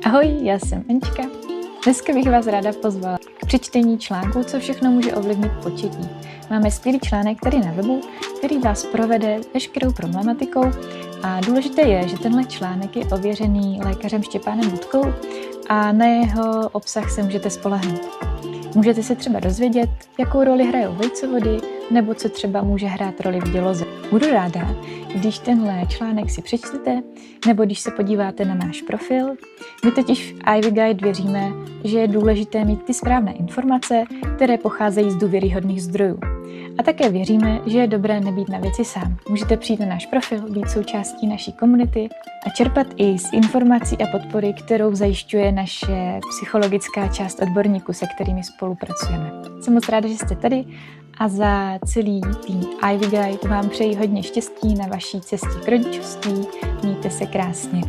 Ahoj, já jsem Ančka. Dneska bych vás ráda pozvala k přečtení článku, co všechno může ovlivnit početí. Máme skvělý článek tady na webu, který vás provede veškerou problematikou a důležité je, že tenhle článek je ověřený lékařem Štěpánem Budkou a na jeho obsah se můžete spolehnout. Můžete se třeba dozvědět, jakou roli hrajou vejcovody, nebo co třeba může hrát roli v děloze. Budu ráda, když tenhle článek si přečtete, nebo když se podíváte na náš profil. My totiž v Ivy Guide věříme, že je důležité mít ty správné informace, které pocházejí z důvěryhodných zdrojů. A také věříme, že je dobré nebýt na věci sám. Můžete přijít na náš profil, být součástí naší komunity a čerpat i z informací a podpory, kterou zajišťuje naše psychologická část odborníků, se kterými spolupracujeme. Jsem moc ráda, že jste tady a za celý tým Ivy Guide vám přeji hodně štěstí na vaší cestě k rodičovství. Mějte se krásně.